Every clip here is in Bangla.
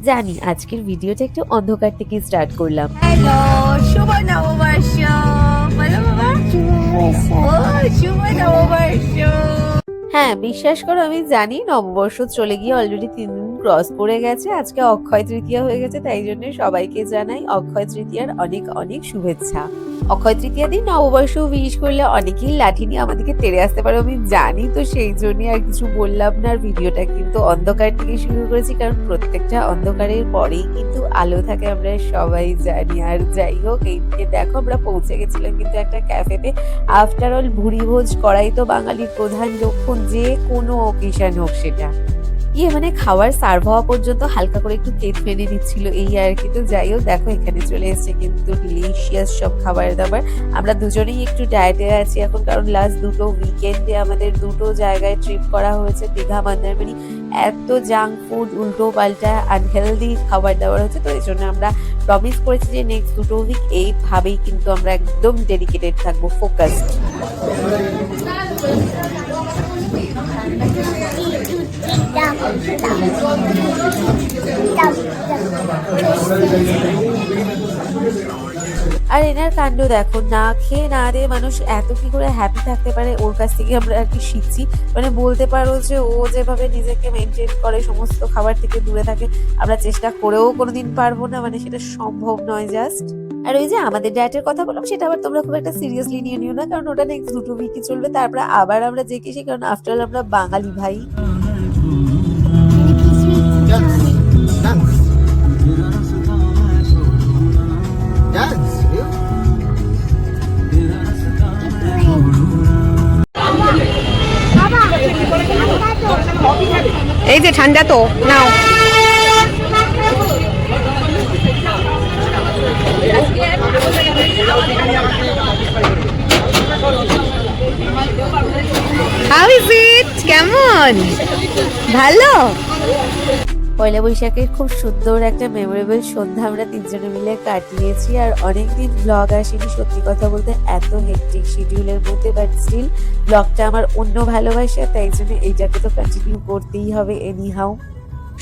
জানি আজকের ভিডিওটা একটু অন্ধকার থেকে স্টার্ট করলাম। হ্যালো, শুভ নববর্ষ। বলো বাবা। ও শুভ নববর্ষ। হ্যাঁ, বিশ্বাস করো আমি জানি নববর্ষ চলে গিয়ে অলরেডি 3 দিন ক্রস করে গেছে। আজকে অক্ষয় তৃতীয়া হয়ে গেছে, তাই জন্য সবাইকে জানাই অক্ষয় তৃতীয়ার অনেক অনেক শুভেচ্ছা। অক্ষয় তৃতীয়া দিন নববর্ষ উইশ করলে অনেকেই লাঠি নিয়ে আমাদেরকে তেড়ে আসতে পারে, আমি জানি, তো সেই জন্যই আর কিছু বললাম না। আর ভিডিওটা কিন্তু অন্ধকার থেকে শুরু করেছি, কারণ প্রত্যেকটা অন্ধকারের পরেই কিন্তু আলো থাকে, আমরা সবাই জানি। আর যাই হোক, এইদিকে দেখো আমরা পৌঁছে গেছিলাম কিন্তু একটা ক্যাফেতে। আফটার অল ভুরি ভোজ করাই তো বাঙালির প্রধান লক্ষণ, যে কোনো অকেশন হোক সেটা। মানে খাবার সার্ভ হওয়া পর্যন্ত হালকা করে একটু কেক ফেলে দিচ্ছিল, এই আর কি। তো যাই হোক, দেখো এখানে চলে এসেছে কিন্তু ডিলিশিয়াস সব খাবার দাবার। আমরা দুজনেই একটু ডায়েটে আছি এখন, কারণ লাস্ট দুটো উইকেন্ডে আমাদের দুটো জায়গায় ট্রিপ করা হয়েছে, দীঘা মন্দারমণি। এত জাঙ্ক ফুড, উল্টো পাল্টা আনহেলদি খাবার দাবার হচ্ছে, তো এই জন্য আমরা প্রমিস করেছি যে নেক্সট দুটো উইক এইভাবেই কিন্তু আমরা একদম ডেডিকেটেড থাকবো, ফোকাসড। আর এনার কাণ্ড দেখো, না খেয়ে না দিয়ে মানুষ এত কি করে হ্যাপি থাকতে পারে, ওর কাছ থেকে আমরা আর কি শিখছি। মানে বলতে পারো যে ও যেভাবে নিজেকে মেনটেন করে, সমস্ত খাবার থেকে দূরে থাকে, আমরা চেষ্টা করেও কোনোদিন পারবো না, মানে সেটা সম্ভব নয় জাস্ট। আর ওই যে আমাদের ডায়েটের কথা বললাম, সেটা আবার তোমরা খুব একটা সিরিয়াসলি নিয়ে নিও না, কারণ ওটা নেক্সট দুটো উইকই চলবে, তারপরে আবার আমরা যে কিছু, কারণ আফটার অল আমরা বাঙালি ভাই। এই যে ঠান্ডা তো নাও। How is it? কেমন? ভালো? পয়লা বৈশাখের খুব সুন্দর একটা মেমোরেবল সন্ধ্যা আমরা তিনজনে মিলে কাটিয়েছি। আর অনেকদিন ব্লগ আসেনি, সত্যি কথা বলতে, এত হেক্টিক শিডিউলের মধ্যে, বাট স্টিল ব্লগটা আমার অন্য ভালোবাসা, তাই জন্য এইটাকে তো কন্টিনিউ করতেই হবে এনি হাউ।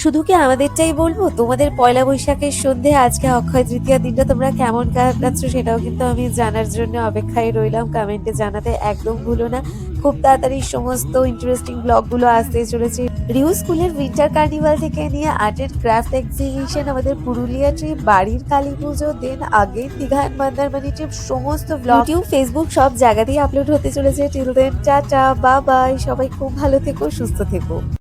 শুধু কি আমাদেরটাই বলবো, তোমাদের পয়লা বৈশাখের সন্ধে, আজকে অক্ষয় তৃতীয়া দিনটা তোমরা কেমন কাটাচ্ছ সেটাও কিন্তু আমি জানার জন্য অপেক্ষায় রইলাম। কমেন্টে জানাতে একদম ভুলো না। খুব তাড়াতাড়ি সমস্ত ইন্টারেস্টিং ব্লগগুলো আসতে চলেছে। রিউ স্কুলের উইন্টার কার্নিভাল থেকে নিয়ে আর্ট এন্ড ক্রাফট এক্সিবিশন, আমাদের পুরুলিয়া ট্রিপ, বাড়ির কালী পুজো, দেন আগে দীঘা মন্দারমণি ট্রিপ, সমস্ত ব্লগ ইউটিউব, ফেসবুক সব জায়গাতেই আপলোড হতে চলেছে। Till then tata, bye bye, সবাই খুব ভালো থেকো, সুস্থ থেকো।